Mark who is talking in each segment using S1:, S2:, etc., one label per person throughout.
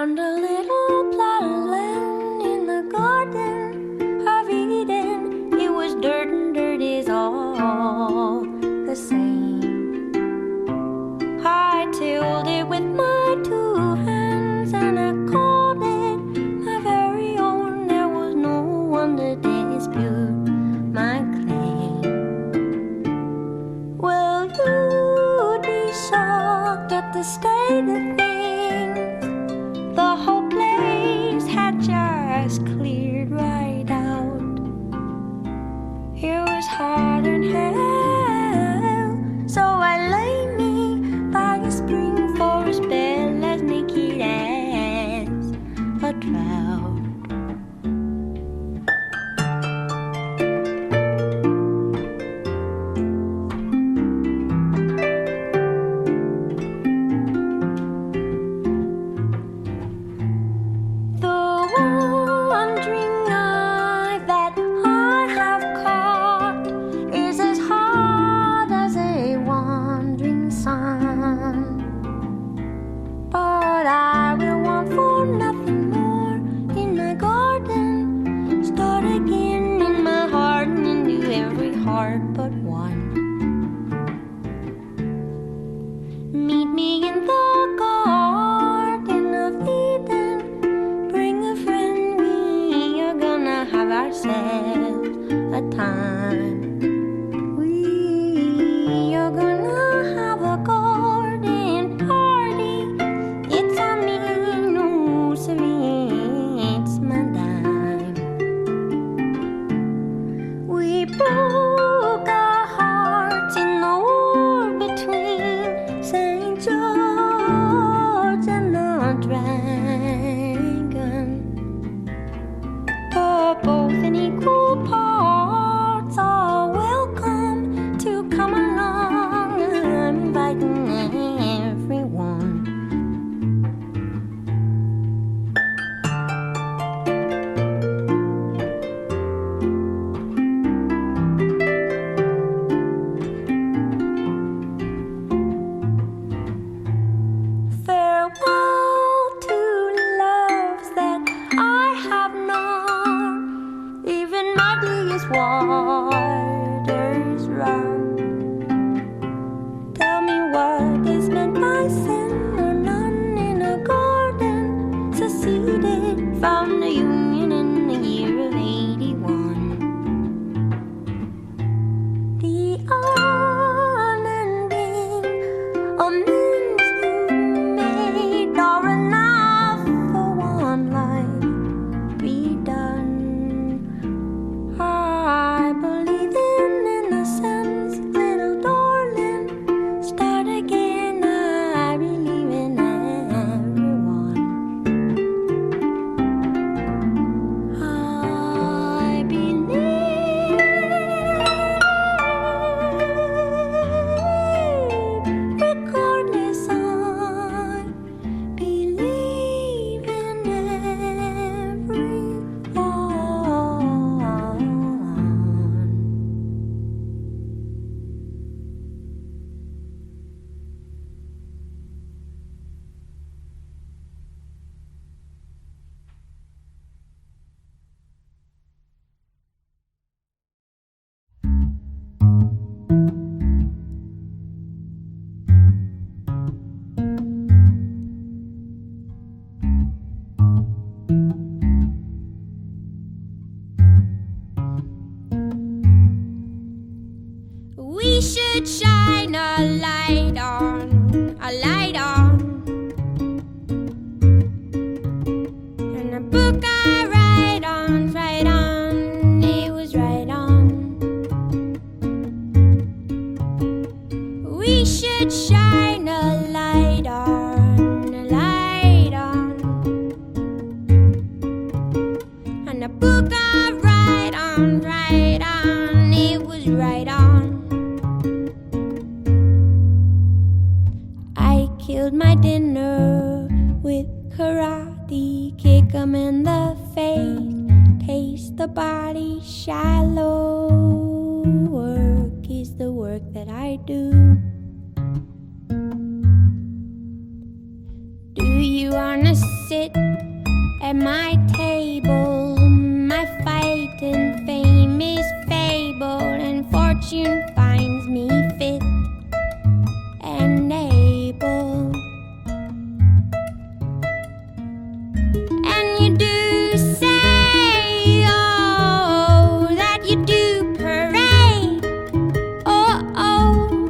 S1: found a little plot of land in the garden of Eden. It was dirt and dirt is all the same. I tilled it with my 2 hands and I called it my very own. There was no one to dispute my claim. Well, you'd be shocked at the state of things. The whole place had just cleared right out. It was hot and hell, so I lay me by a spring for a spell as naked as a trout. But one. Meet me in the Garden of Eden. Bring a friend, we are gonna have ourselves a time. We are gonna have a garden party. It's on me, no sorry, it's my dime. We broke our hearts in the war between St. George and the dragon. But both in equal parts are welcome to come along. I'm inviting everyone. Waters run. Tell me what is meant by sin or none in a garden seceded from the Union in the year of 81. The unending amends you made are enough for one life be done. I believe in innocence, little darling. Start again, I believe in everyone. I believe, regardless, I believe in everyone. We should shine a light on, and a book I write on, it was right on. We should shine a light on, and a book I write on, it was right on. Killed my dinner with karate, kick 'em in the face, taste the body shallow. Work is the work that I do. Do you wanna sit at my table. My fight and fame is fabled, and fortune finds me fit and able. And you do say, oh, that you do parade, oh, oh,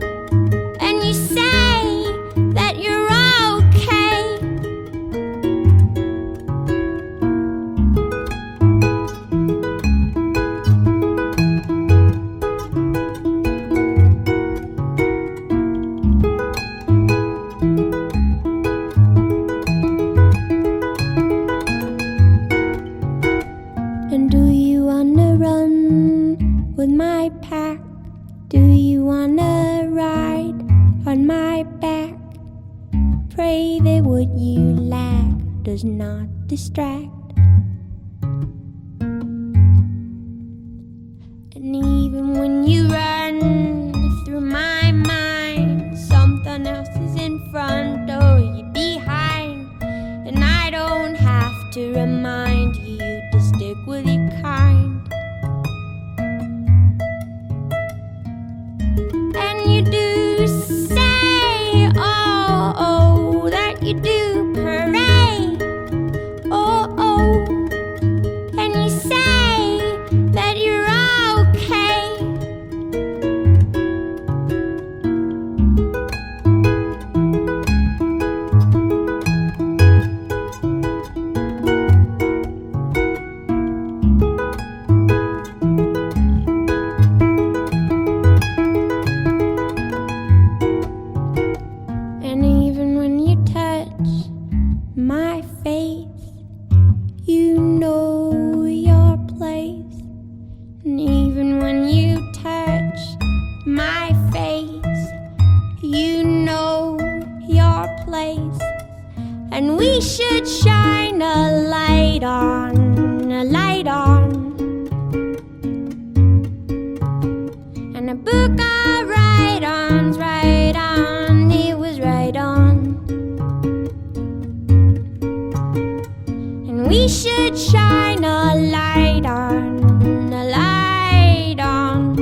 S1: and you say that you're okay. And do you wanna run with my pack? Do you wanna ride on my back? Pray that what you lack does not distract. And even when you run through my mind, something else is in front or you're behind. And I don't have to remind you to stick with your kind. And you do say, oh, oh, that you do parade, oh, oh, and you say that you're okay. And even when you touch my face, you know your place. And even when you touch my face, you know your place. And we should shine a light on, a light on. And a book of write-ons, right on, it was right on. And we should shine a light on, a light on.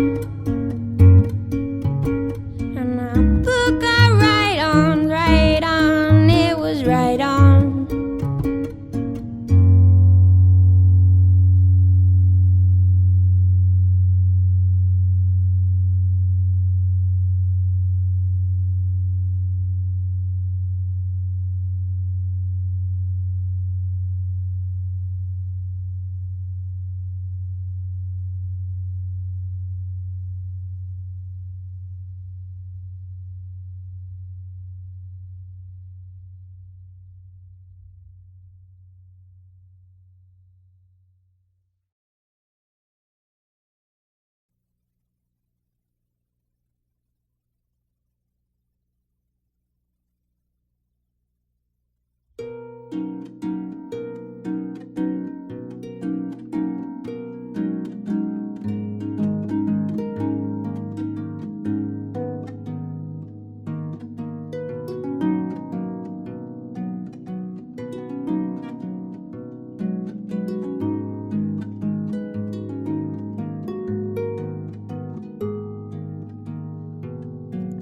S1: And a book of write-ons, right on, it was right on.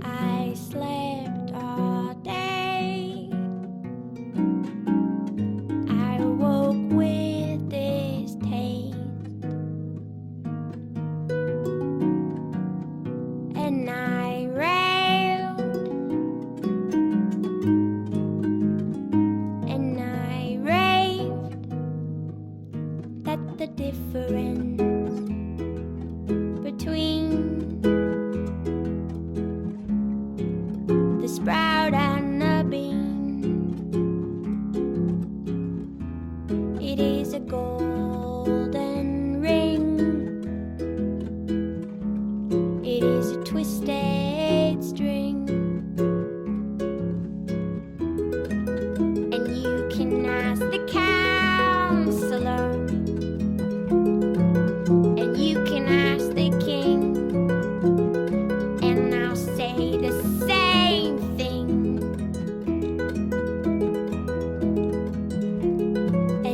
S1: I slept all day. I woke with this taste, and I railed, and I raved that the difference between the sprout and the bean, it is a golden ring. It is a twisted string, and you can ask the counselor, and you can ask the king, and I'll say the same thing.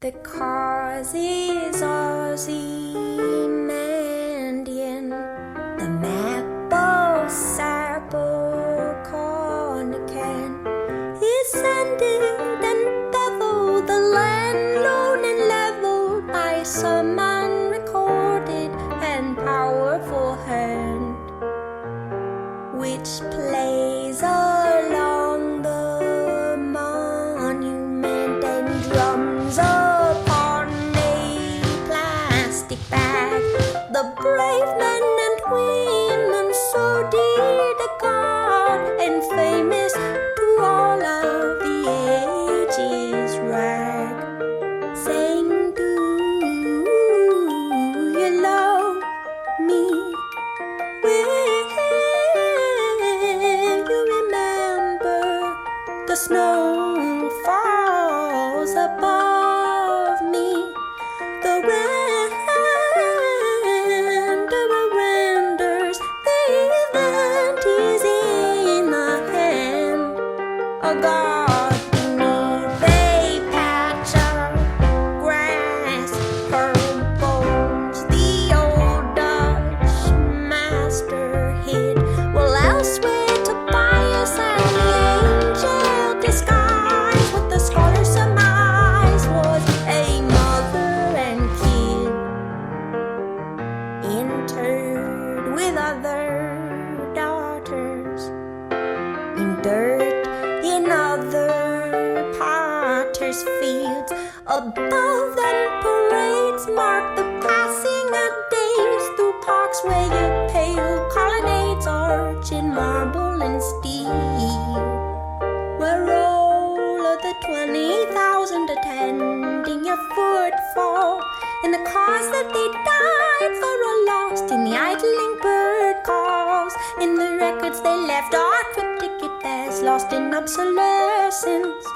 S1: The cause is Ozymandian, the map of Cybercornican is sending and beveled, the land lone and leveled by some unrecorded and powerful hand, which plays along the monument and drums upon a plastic bag. The brave men and women so dear to God and famous to all of the ages rag, saying, do you love me? Will you remember the snow falls above me? The renderer renders, the event is in the hand. A god beneath a patch of grass, her bones the old Dutch master hid. Well, elsewhere Tobias and the angel disguise, what the scholar surmise was a mother and kid, interred with other daughters in dirt in other potters' fields. Above them parades mark the passing of days through parks where your pale colonnades arch in marble and steel, where all of the 20,000 attending your footfall in the cause that they died for are lost in the idling bird calls. In the records they left are cryptic at best, lost in obsolescence.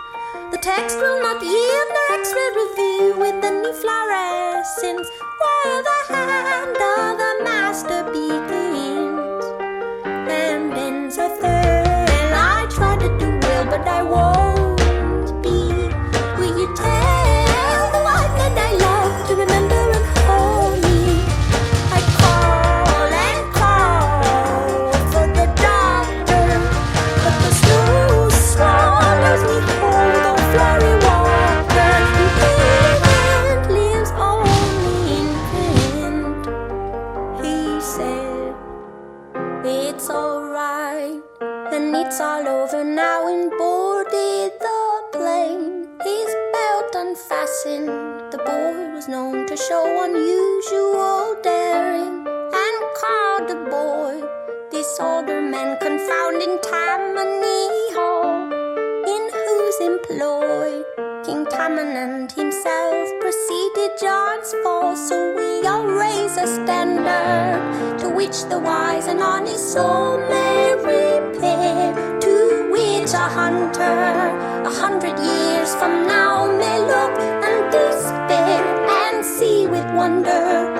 S1: The text will not yield no X-ray review with the new fluorescence, where the hand of the master begins and ends a third. I try to do well, but I won't be. Will you tell the one that I love to remember and hold me? I call and call for the doctor, but the snow swallows me whole. The flurry walker and lives only in print. He said, it's alright, and it's all over now, and boarded the plane. His belt unfastened, the boy was known to show unusual daring, and called the boy this older man, confounding Tammany Hall, in whose employ King Tammany himself preceded John's fall. So we all raise a standard to which the wise and honest soul may repair, to which a hunter 100 years from now may look and despair, and see with wonder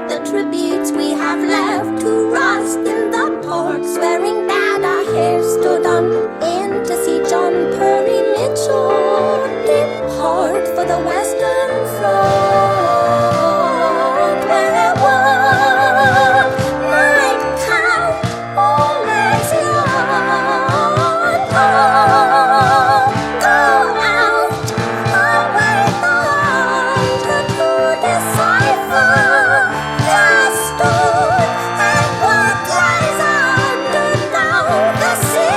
S1: the tributes we have left to rust in the port, swearing that our hair stood on end to see John Perry Mitchell depart for the Western Front, where one might count all as young. Go out, away the hunter to decipher the story and what lies under now the sea.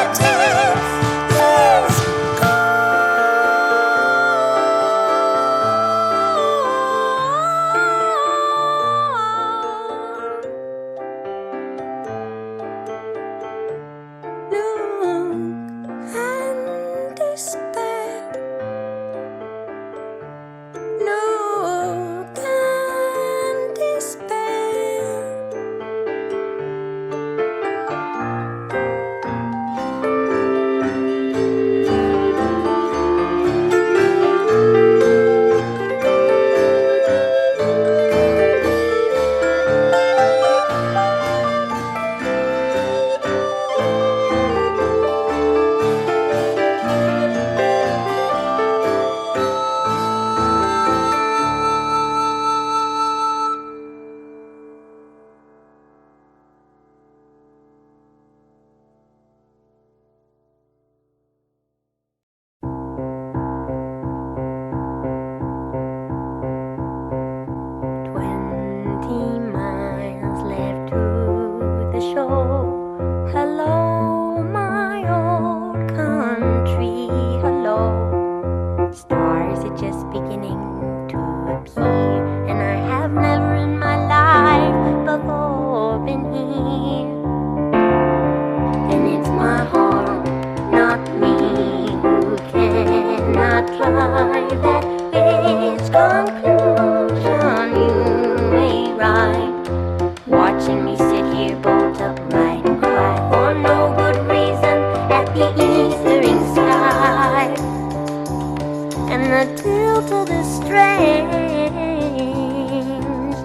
S1: a tilt of this strange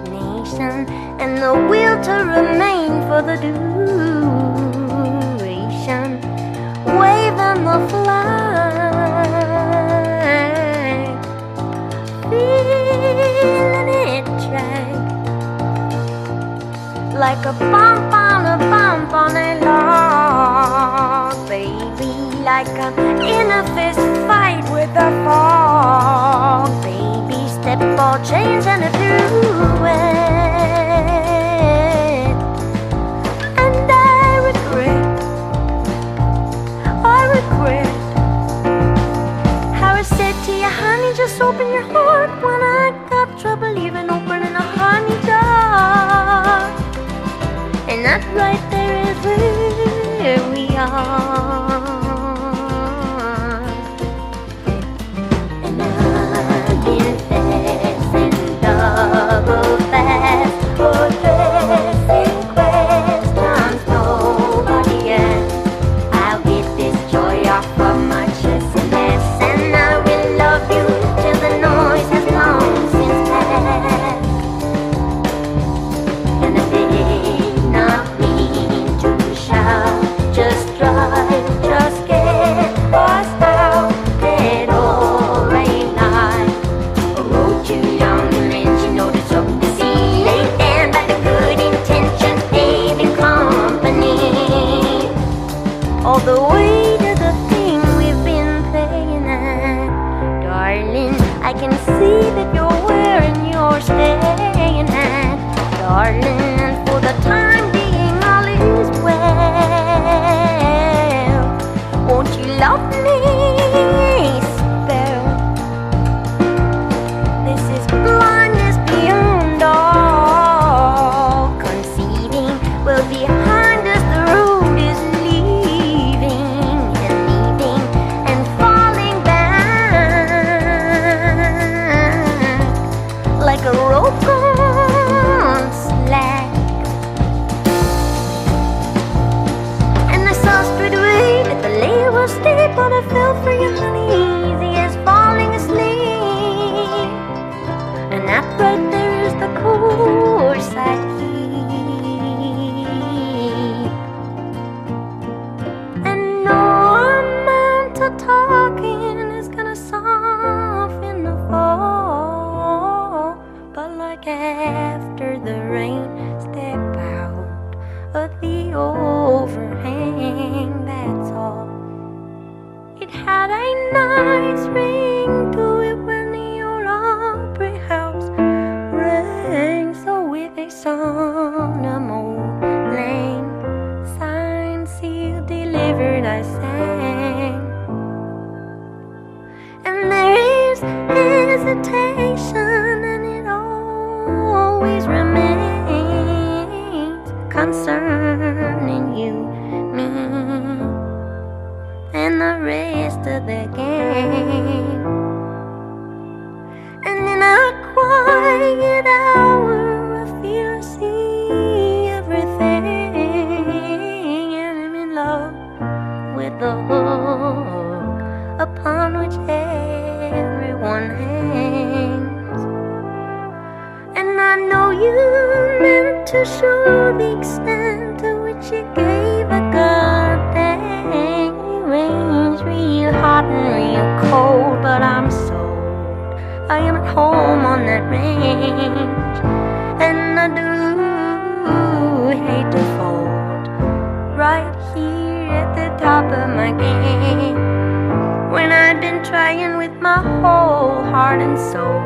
S1: nation, and the will to remain for the duration, waving the flag, feeling it drag like a bump on a log, baby, like an inner fist fight with a fog, baby, step ball change and do it. And I regret how I said to you, honey, just open your heart when I got trouble even opening a honey jar. And that right there is where we are. And I've been facing double fast for dressing questions nobody asked. I'll get this joy off of my chest and less, and I will love you till the noise has long since passed. And I did not mean to shout, just drive, just get us out. Dead or ain't I wrote you down and lent you notice of the sea. Ain't there but the good intentions, baby, company. All the way to the thing we've been playing at, darling, I can see that you're wearing your staying hat, darling, and for the time being all is well. Won't you love me? Spell. This is blindness beyond all conceiving. Well, behind us the road is leaving and falling back like a rope gone slack. And I saw straight away that the lay was steep, but I fell for you, honey, easy as falling asleep. And that right there is the course I keep. And no amount of talking is gonna soften the fall, but like after the rain, step out of the overhang, that's all. It had a nice ring to it when the old Opry House rang. So with a song of old lang, signed, sealed, delivered, I sang. And there is hesitation, and it always remains concerning you, me, and the rest of the gang. And in a quiet hour I feel I see everything, and I'm in love with the hook upon which everyone hangs. And I know you meant to show the extent to which you gave a goddamn. You range real hot and real cold, but I'm sold. I am at home on that range, and I do hate to fold right here at the top of my game, when I've been trying with my whole heart and soul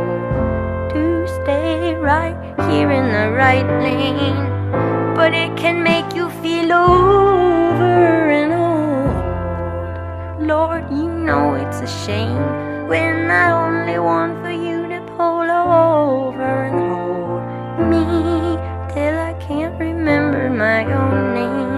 S1: to stay right here in the right lane. But it can make you feel over and old. Lord, you know it's a shame when I only want for you to pull over and hold me till I can't remember my own name.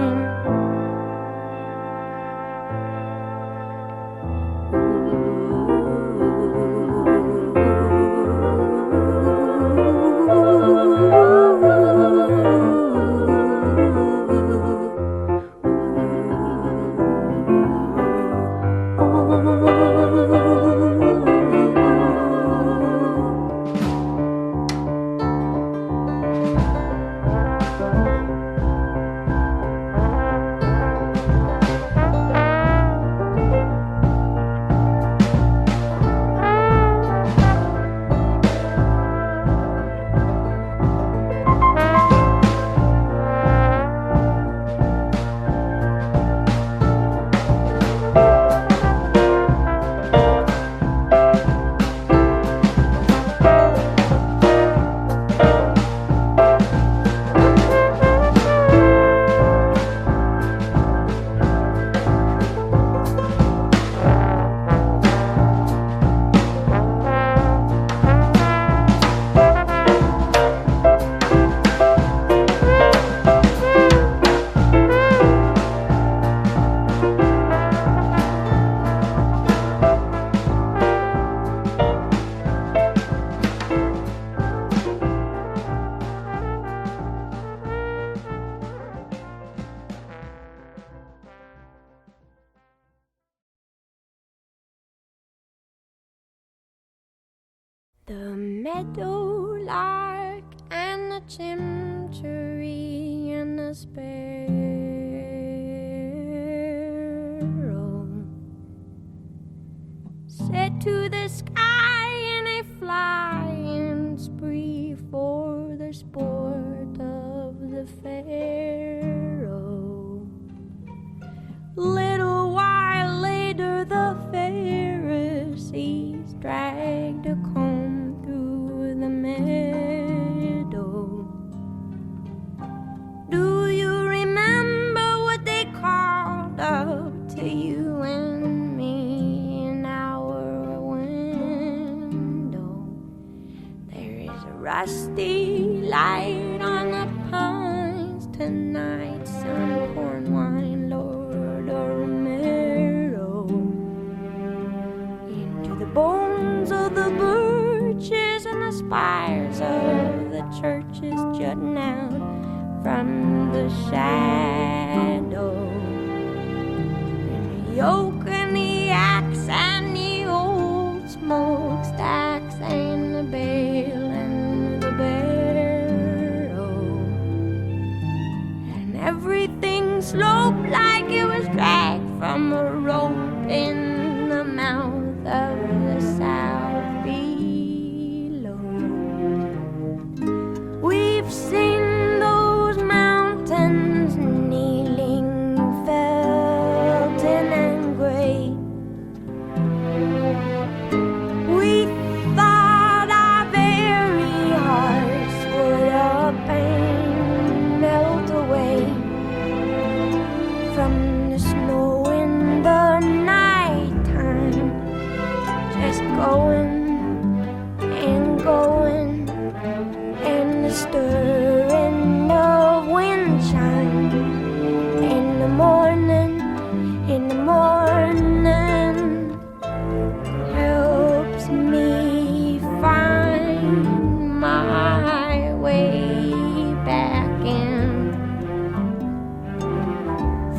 S1: The meadowlark and the chimchuree and the sparrow set to the sky in a flying spree for the sport of the pharaoh. Little while later the Pharisees dragged a comb through the meadow. Do you remember what they called up to you and me in our window? There is a rusty light on the pines tonight, some corn wine, Lord Romero. Into the bones of the birches and the spires of the churches jutting out from the shadow. And the yoke and the axe and the old smokestacks and the bale and the barrow. And everything sloped like it was dragged from a rope in the mouth of the south below. We've seen those mountains kneeling, felting and gray. We thought our very hearts would up and melt away from the snow in the nighttime, just going and going, and the stirring of wind chime in the morning helps me find my way back in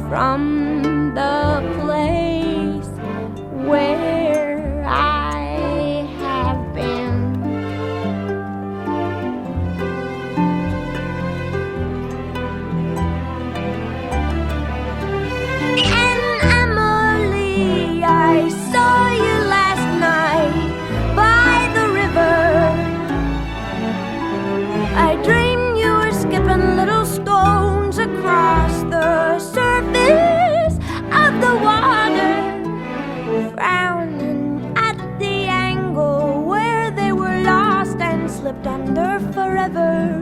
S1: from the place where I have been. And Emily, I saw you last night by the river. I dreamed you were skipping little stones across the surface of the water, frowning at the angle where they were lost and slipped under forever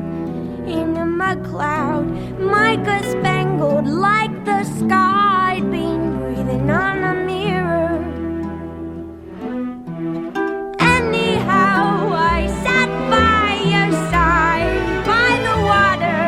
S1: in a mud cloud, mica spangled like the sky been breathing on a mirror. Anyhow, I sat by your side by the water.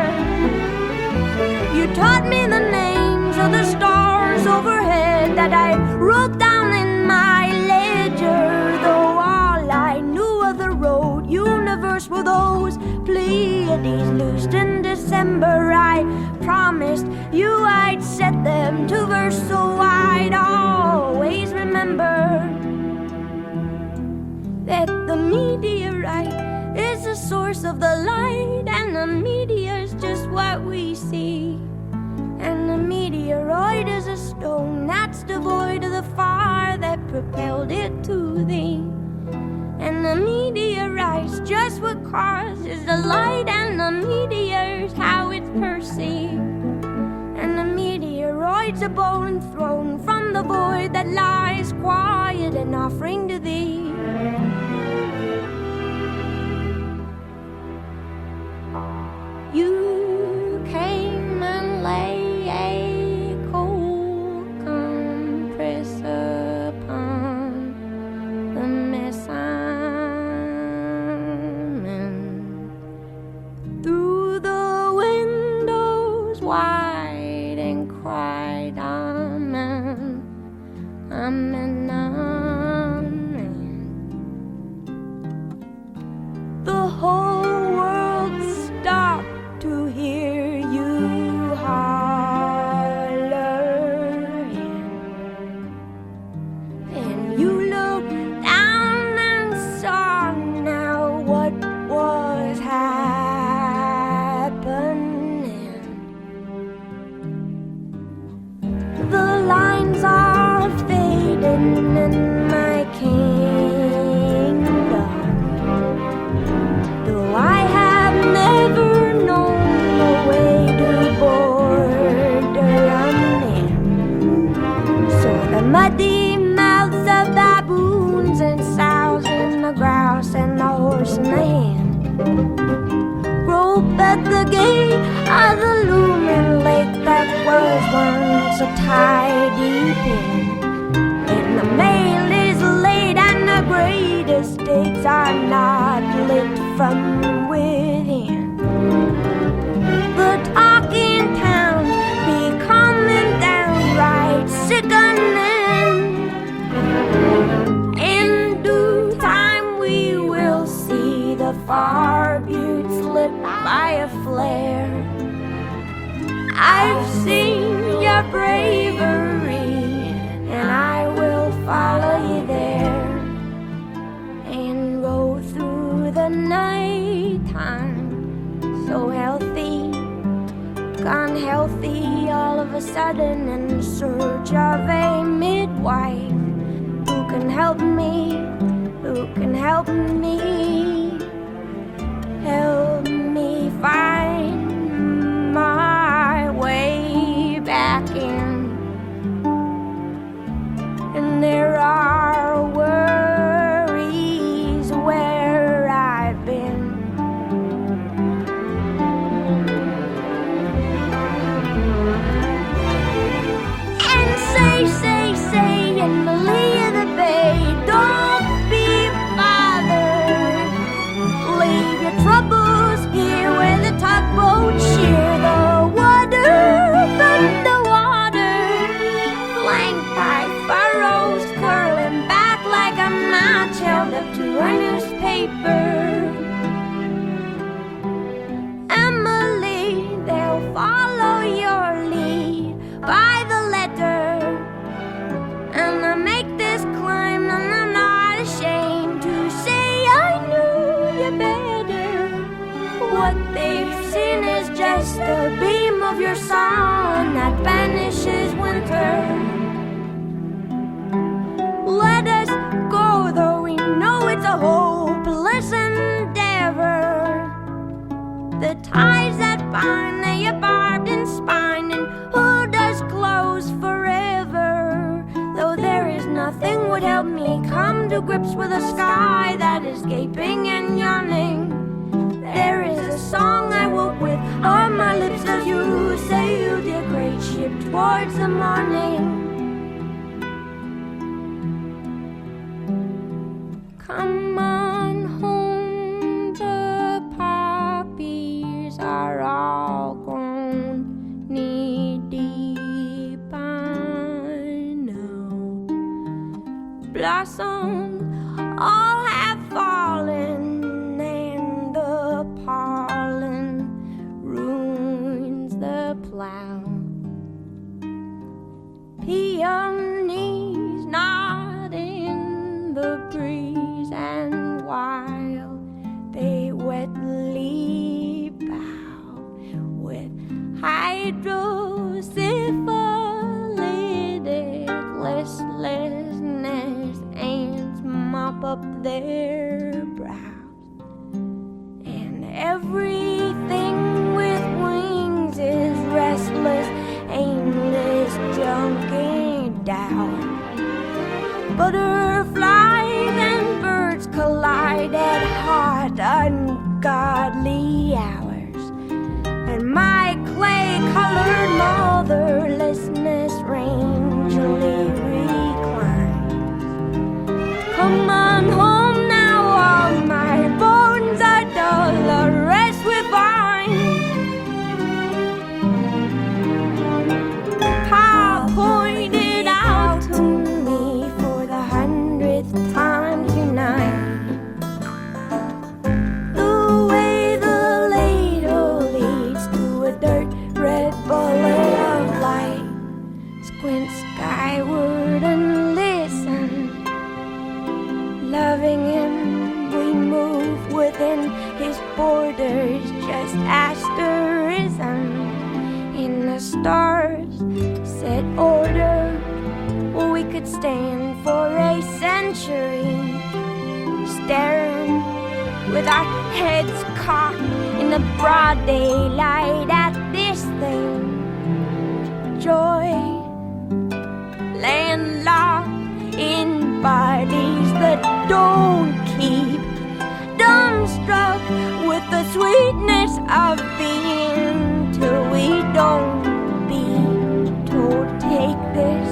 S1: You taught me the names of the stars overhead that I wrote down in my ledger, though all I knew of the road universe were those Pleiades loosed in December. I promised you I'd set them to verse, so I'd always remember that the meteorite is the source of the light, and the meteor's just what we see. And the meteoroid is a stone that's devoid of the fire that propelled it to thee. And the meteorite's just what causes the light, and the meteor's how it's perceived. And the meteoroid's a bone thrown from the void that lies quiet and offering to thee. You came and lay a cold compress upon the mess I'm in. Through the windows wide and cried, Amen, Amen, Amen. The whole world stopped to hear you holler, and you looked down and saw now muddy mouths of baboons and sows and the grouse and the horse and the hen. Rope at the gate of the looming lake that was once a tidy pen. And the mail is late and the great estates are not lit from within. The talk in town be coming downright sickening. In due time we will see the far buttes lit by a flare. I've seen your bravery, and I will follow you there, and roll through the night time so healthy, gone healthy all of a sudden, in search of a midwife who can help me, who can help me, help me find my way back in. And there are worries where I've been. And say in the lee of the bay, don't be bothered. Leave your troubles here where the tugboats shear the water from the water, flanked by furrows curling back like a match held up to a newspaper. Emily, they'll follow your lead by the letter, and I make this climb and I'm not ashamed to say I knew you better. What they've seen is just a beam of your sun that banishes winter. Let us go, though we know it's a hopeless endeavor. The ties that bind, they are barbed and spined, and hold us close forever. Though there is nothing would help me come to grips with a sky that is gaping and yawning. There is a song I woke with on my lips as you sailed your great ship towards the morning. Come on home, the poppies are all grown knee-deep by now. Blossoms all have fallen, and the pollen ruins the plow. Peonies nod in the breeze, and while they wetly bow with hydrosyphilitic listlessness, ants mop up their brows, and everything with wings is restless, aimless, junking down. Butterflies and birds collide at hot, ungodly hours, and my clay-colored motherlessness rangely reclines. Come on home now, all my bones are dull, the rest we find. How pointed out to me for the 100th time tonight the way the ladle leads to a dirt red bullet of light. Squint skyward and listen. Loving him, we move within his borders, just asterism in the stars set order. We could stand for a century, staring with our heads cocked in the broad daylight at this thing. Joy landlocked in bodies that don't keep, dumbstruck with the sweetness of being, till we don't be told take this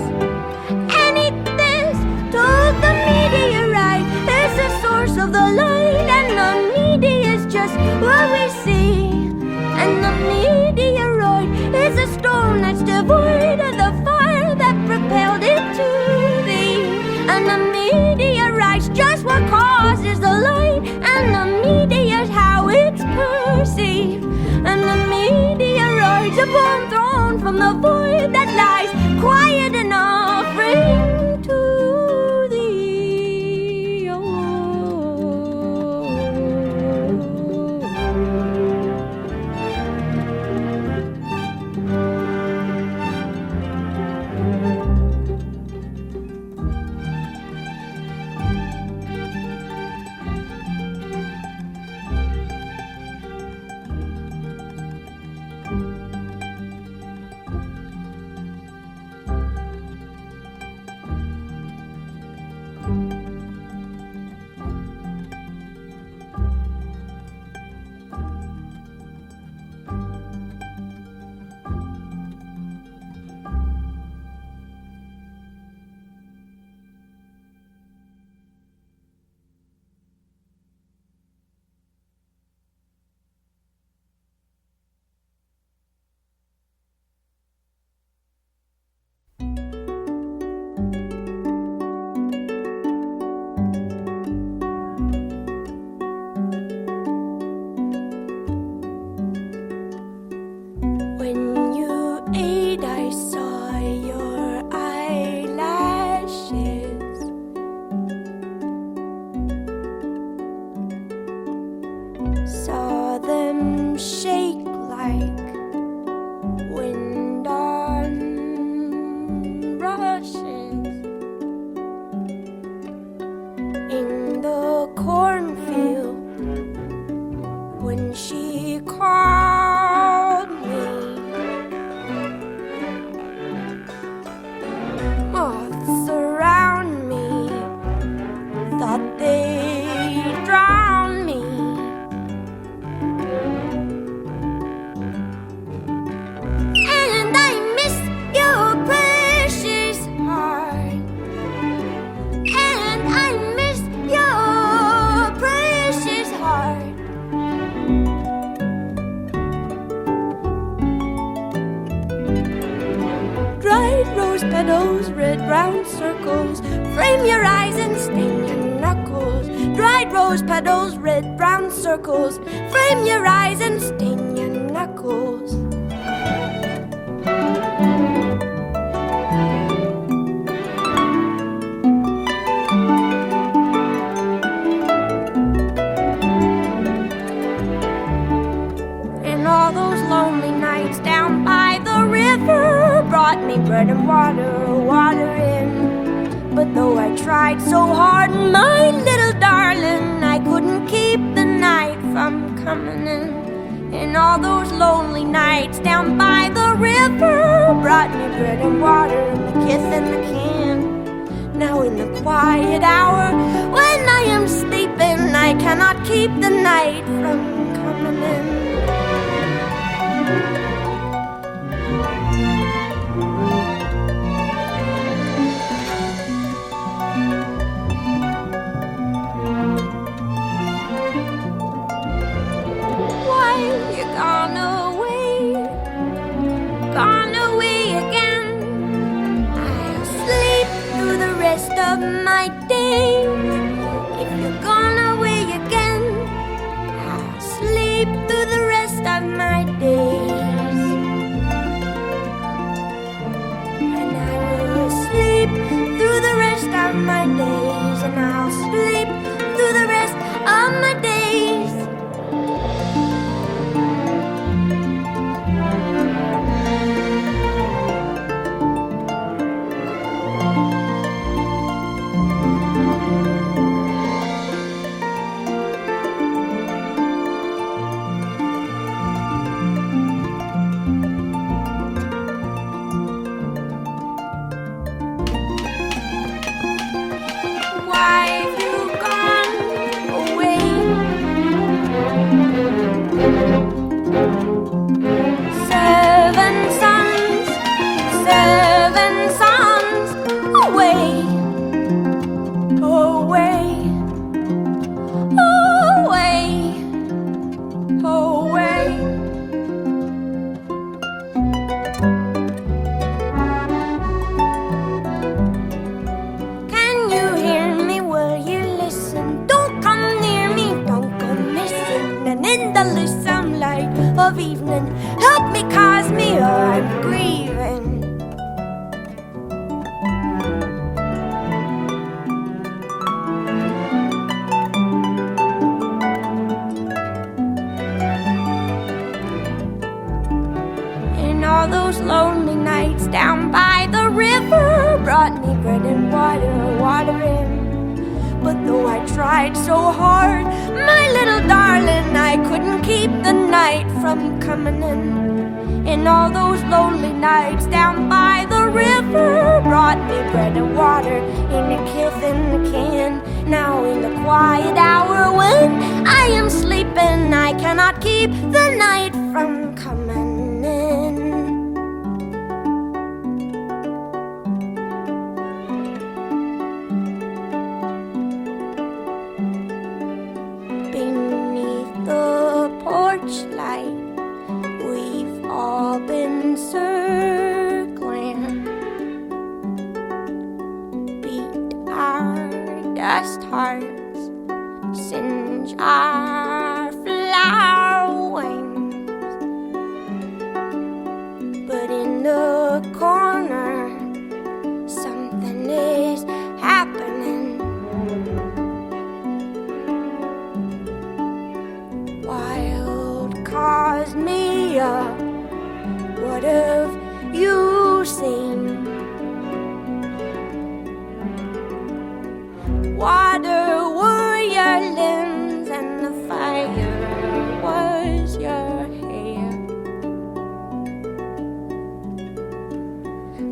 S1: and eat this. Told the meteorite is the source of the light, and the media is just what we see, and the meteoroid is a stone that's devoid of the fire that propelled it to thee, and the meteorite's just what causes the light, and the media's how it's perceived, and the meteoroid's a bomb thrown from the void that lies quiet and offering to thee. Oh. Circles, frame your eyes and sting your knuckles. And all those lonely nights down by the river brought me bread and water in. But though I tried so hard, my little darling, I couldn't keep the night from coming in. And all those lonely nights down by the river brought me bread and water and the kiss and the can. Now in the quiet hour when I am sleeping, I cannot keep the night from coming in. Of my days, if you're gone away again, I'll sleep through the rest of my days, and I will sleep through the rest of my days, and I'll sleep through the rest of my days. tried so hard, my little darling, I couldn't keep the night from coming in. And all those lonely nights down by the river brought me bread and water in a kith in a can. Now in the quiet hour when I am sleeping, I cannot keep the night from coming in. Beneath the porch light, we've all been circling, beat our dust hearts, singe our flower wings. But in the corner, something is happening. Wild cosmea, what have you seen? Water were your limbs and the fire was your hair.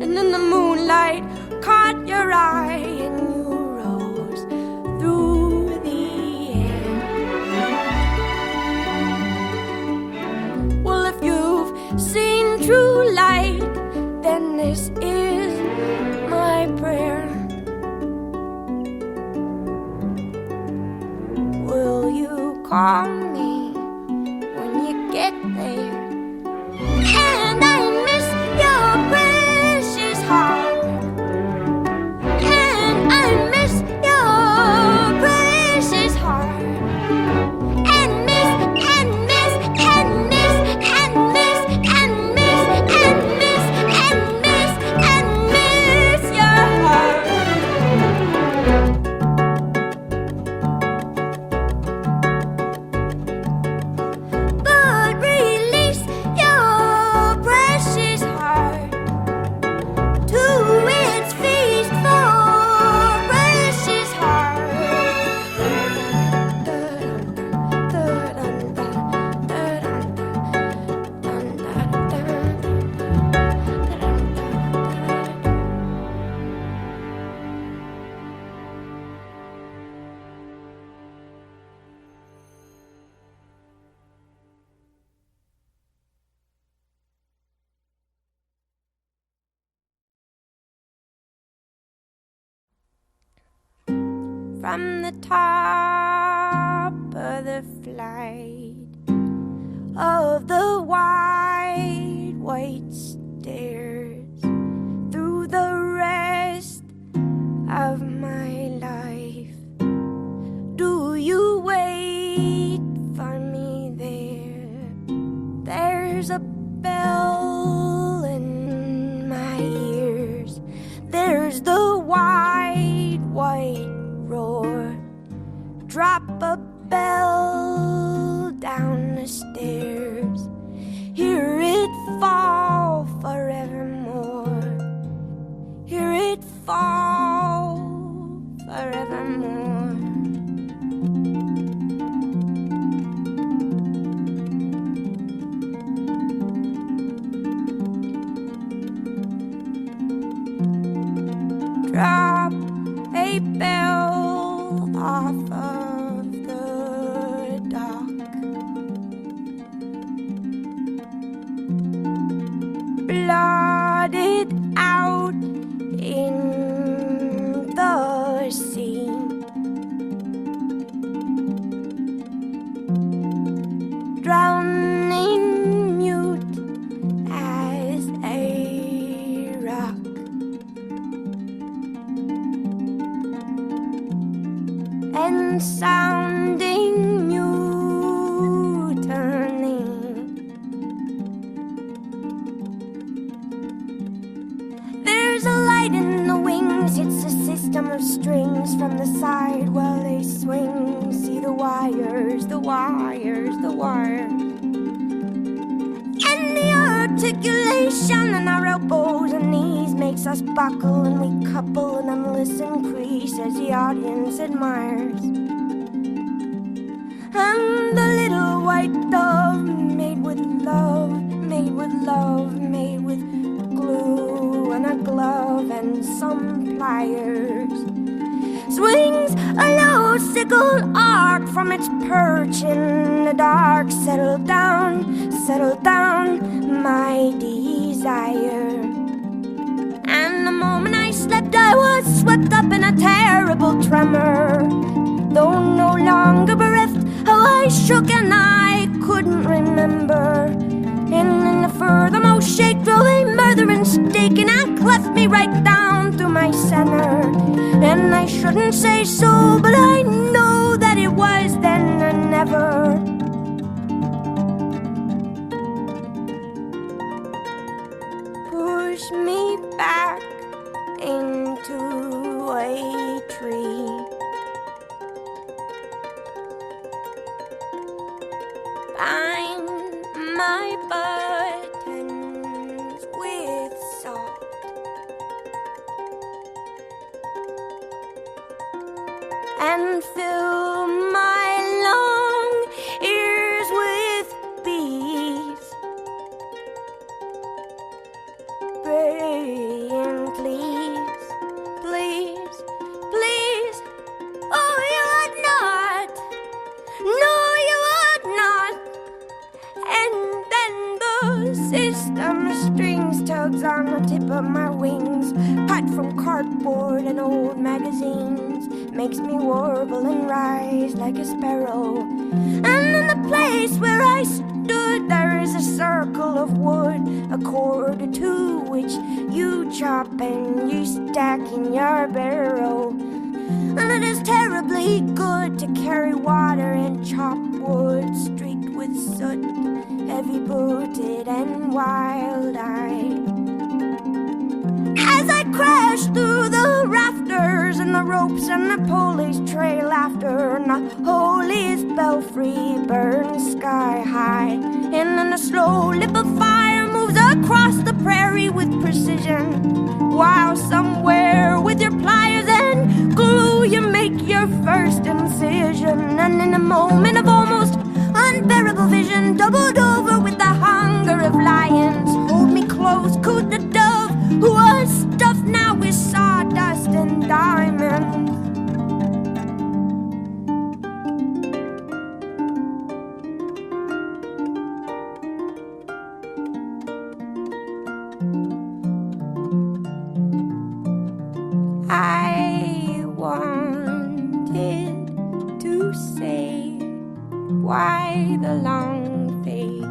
S1: And then the moonlight caught your eye and you rose through the air. Well, if you've seen true light, then this is my prayer. Will you call me when you get there? And I miss your precious heart. And I miss your precious heart. And miss, and miss, and miss, and miss, and miss, and miss, and miss, and miss your heart. But release your precious heart to its feast for precious heart. From the top of the flight of the wide white stairs, through the rest of my life, do you wait for me there? There's a bell in my ears, there's the wide white roar. Drop a bell down the stairs, hear it fall forevermore, hear it fall forevermore. Drop a bell off of the dock, blotted out in the sea. Drowning mute as a rock. And sounding mutiny. There's a light in the wings, it's a system of strings from the side while they swing. See the wires, the wires, the wires. And the articulation in our elbows and knees makes us buckle, and we couple an endless increase as the audience admires. And the little white dove, made with love, made with love, made with glue and a glove and some pliers, swings a low sickle arc from its perch in the dark. Settle down, my desire. And the moment I slept, I was swept up in a terrible tremor. Though no longer bereft, how I shook and I couldn't remember. And in the furthermost shake drove a murdering stake, and I cleft me right down through my center. And I shouldn't say so, but I know that it was then and never. Push me back into a tree. Bind my buttons with salt. And fill my long ears with bees, praying, please, please, please. Oh, you would not. No, you would not. And then the system strings tugs on the tip of my wings, cut from cardboard and old magazines, makes me warble and rise like a sparrow. And in the place where I stood, there is a circle of wood, a cord or two which you chop and you stack in your barrow. And it is terribly good to carry water and chop wood streaked with soot, heavy-booted and wild-eyed. As I crash through the rafters and the ropes and the pulleys trail after, and the holiest belfry burns sky high, and then a slow lip of fire moves across the prairie with precision, while somewhere with your pliers and glue you make your first incision. And in a moment of almost unbearable vision, doubled over with the hunger of lions, hold me close, cooed the dove, who was stuffed now with sawdust and diamonds. I wanted to say, why the long face?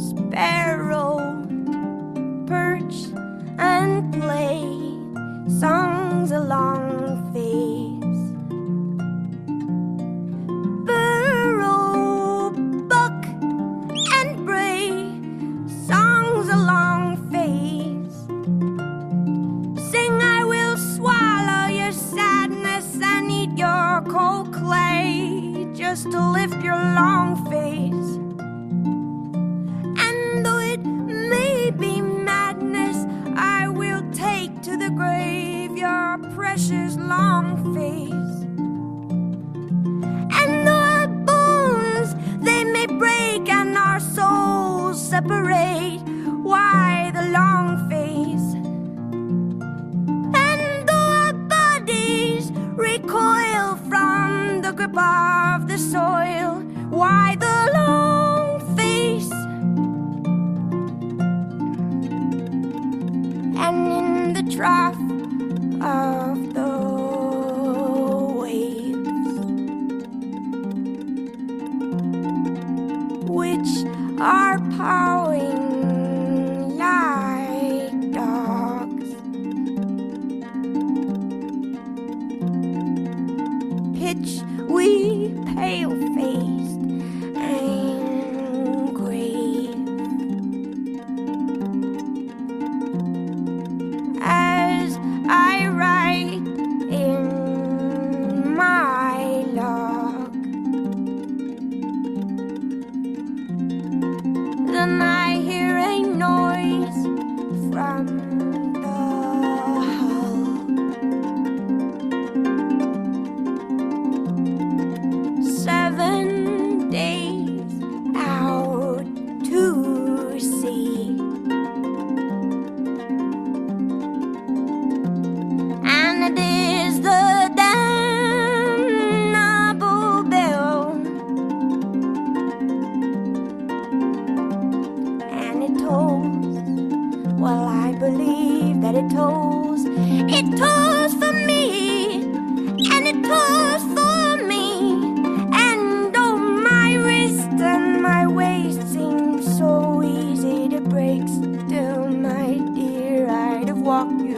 S1: Sparrow, perch and play songs along face. Burrow, buck and bray songs along face. Sing, I will swallow your sadness and eat your cold clay, just to lift your long face. And though it may be madness, I will take to the grave your precious long face. And though our bones they may break and our souls separate, why the long face? And though our bodies recoil from the grip of the soil, why the long face? And in the trough of the waves, which are pawing like dogs, pitch we pale-faced and grave, as I write in my log. Then I hear a noise from the hull, and it is the damnable bell. And it tolls, well, I believe that it tolls. It tolls for me, and it tolls for me. And oh, my wrist and my waist seem so easy to break. Still, my dear, I'd have walked you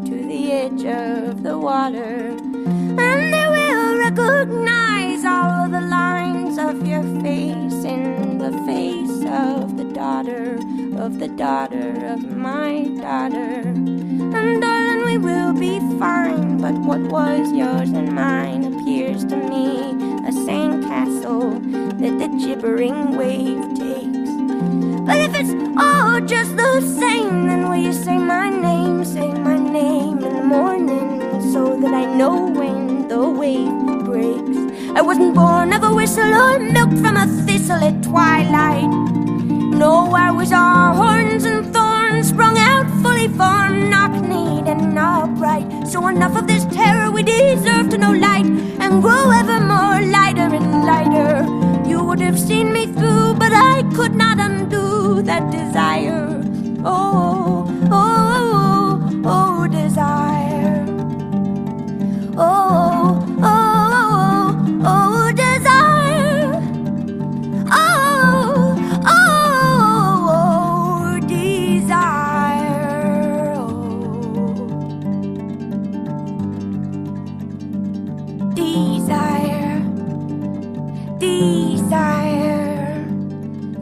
S1: to the edge of the water, and they will recognize all of the lines of your face in the face of the daughter of my daughter. And darling, we will be fine, but what was yours and mine appears to me a sandcastle that the gibbering wave takes. But if it's all just the same, then will you say my name in the morning, so that I know when the wave breaks? I wasn't born of a whistle or milked from a thistle at twilight. No, I was all horns and thorns, sprung out fully formed, knock-kneed and upright. So enough of this terror, we deserve to know light, and grow ever more lighter and lighter. You would have seen me through, but I could not undo that desire. Oh, oh, oh, oh, desire. Oh, oh, oh, desire. Oh, oh, desire. Oh, desire. Desire,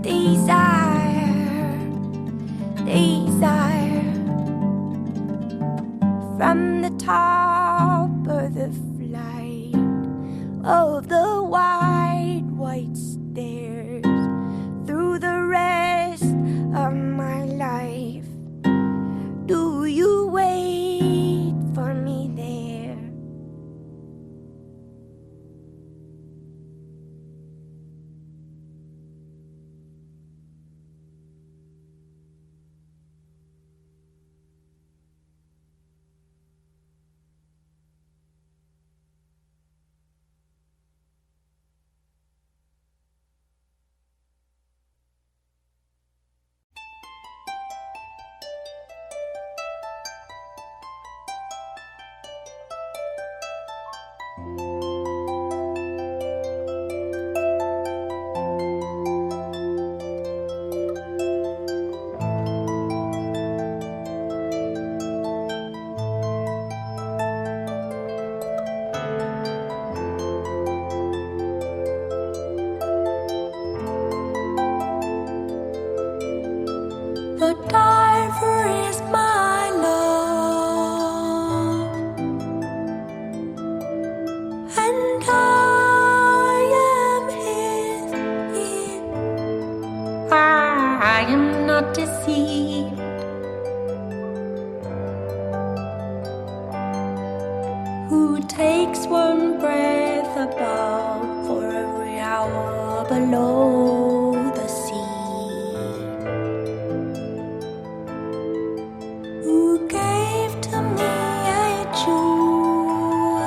S1: desire, desire. From the top of the flight of the wide white stairs, through the rest of my life, do you wait for me there? The diver is my love, and I am his ear. I am not deceived. Who takes one breath above for every hour below the sea? Who gave to me a jewel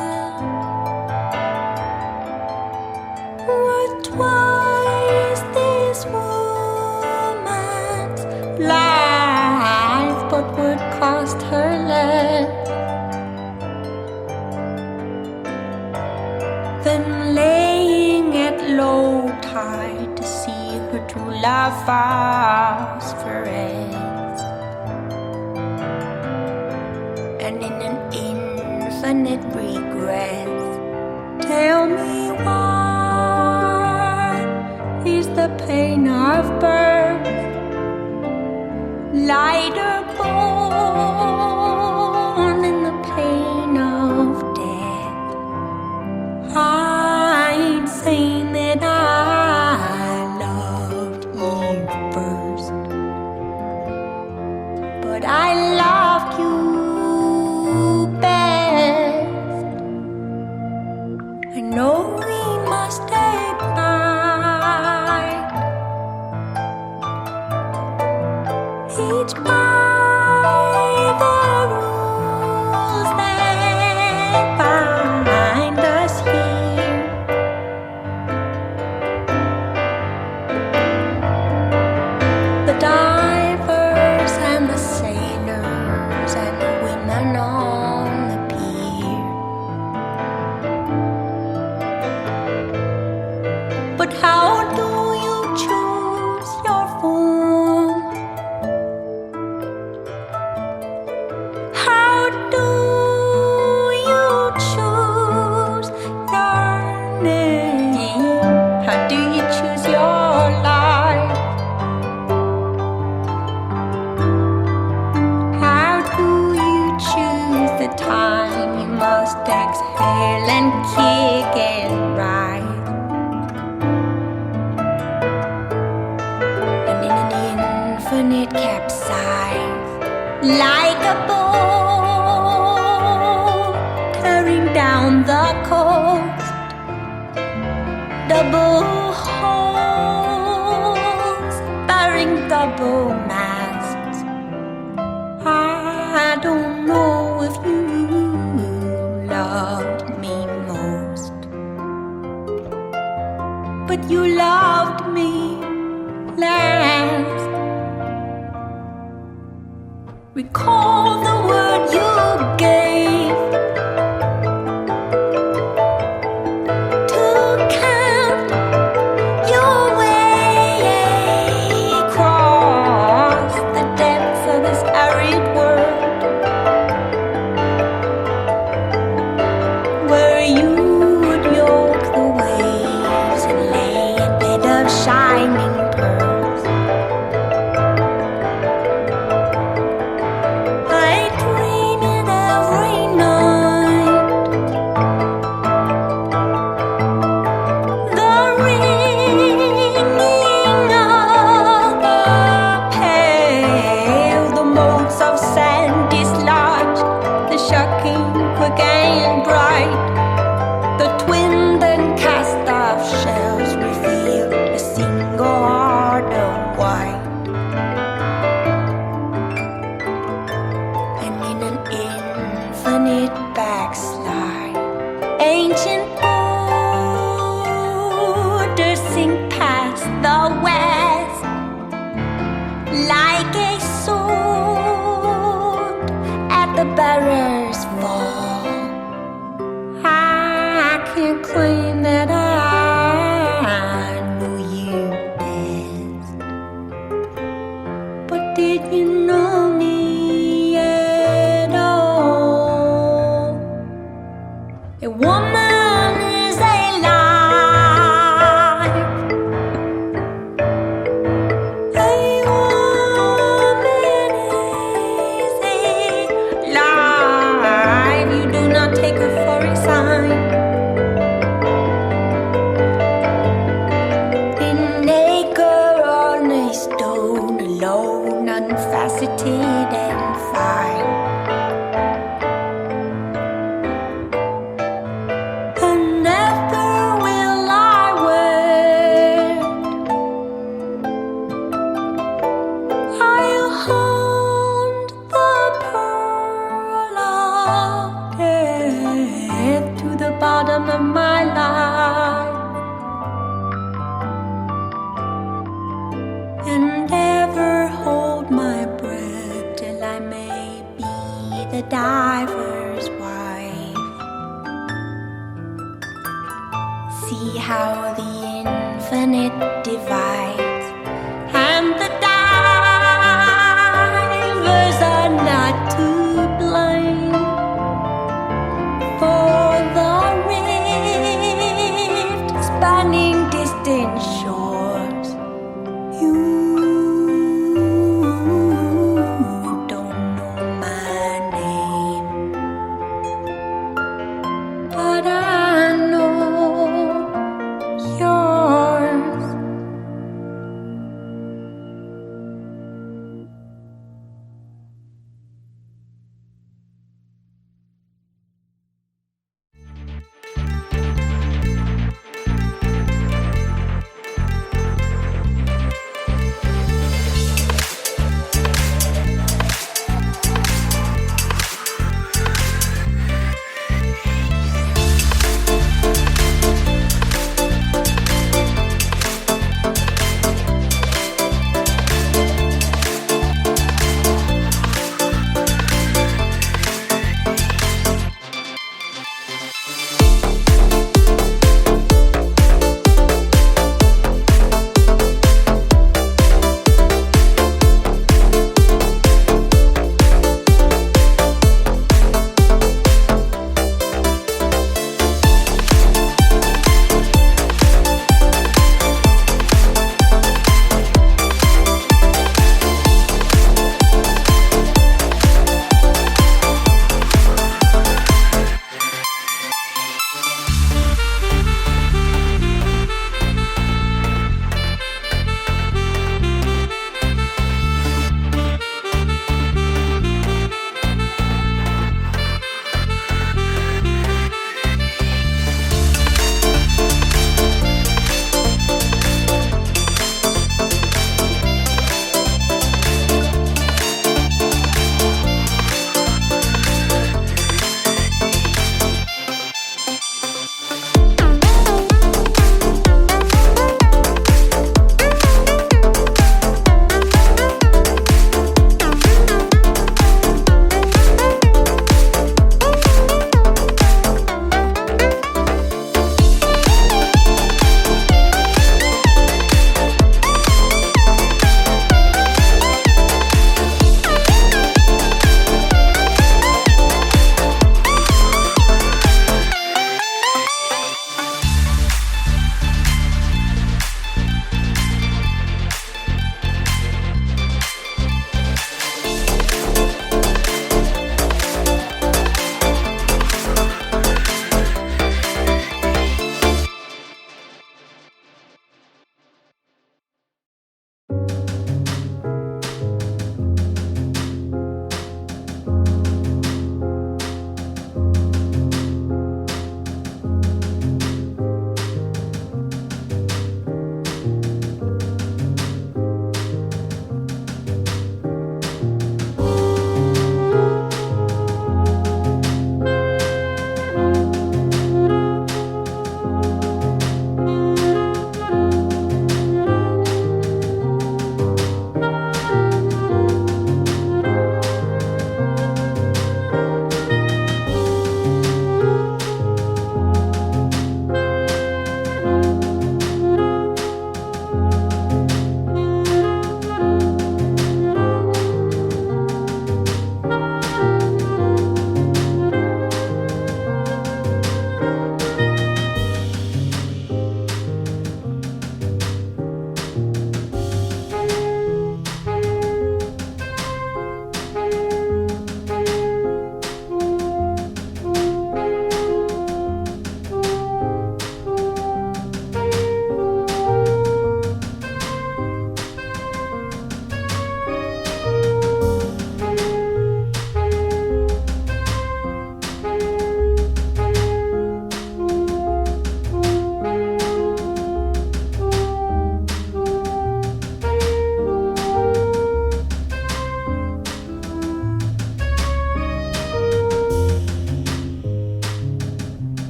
S1: worth twice this woman's life, but would cost her less than laying at low tide to see her true love phosphoresce. And in an infinite regret, tell me what is the pain of birth, lighter born in the pain of death? I ain't saying that I loved Eve first, but I loved you best. I know we must ignite each by the find us here. The divers and the sailors and the women on the pier. But how do you choose your form? How do you choose your name? How do you choose your life? How do you choose the time you must exhale and kick and ride? And in an infinite capsize, like a boat tearing down the coast, double holes bearing double masts. I don't know if you loved me most, but you loved me last. Recall the word you gave to count your way across the depths of this arid world, where you would yoke the waves and lay a bed of shining pearls. I dream it every night. The ringing of the pale, the motes of sand dislodged, the shocking quick and bright, the twinned and cast off shells reveal a single heart of white. And in an infinite backslide, ancient borders sink past the west like a sword at the bearer's fall. I can't claim that I knew you best, but did you know me at all? A woman is alive. A woman is alive. You do not take her for a sign. In acre on a stone, alone, unfaceted and fine. And never will I wed. I'll hunt the pearl of death to the bottom of my life, and ever hold my breath till I may be the diver's wife. See how the infinite divides, and the divers are not to blame for the rift spanning distant shores. You don't know my name, but I know yours.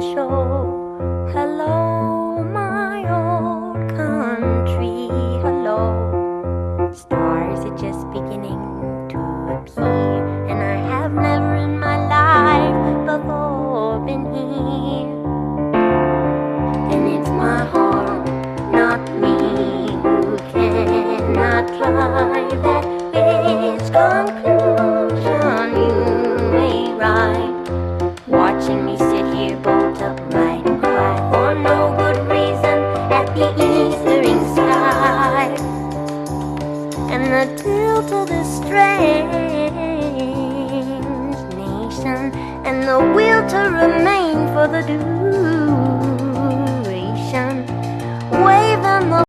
S1: show. Hello, my old country, hello. Stars are just beginning to appear, and I have never in my life before been here. And it's my heart, not me, who cannot climb that its conclusion you may write. Watching me sit here bolt upright and cry for no good reason at the eastering sky. And the tilt of this strange nation, and the will to remain for the duration, waving the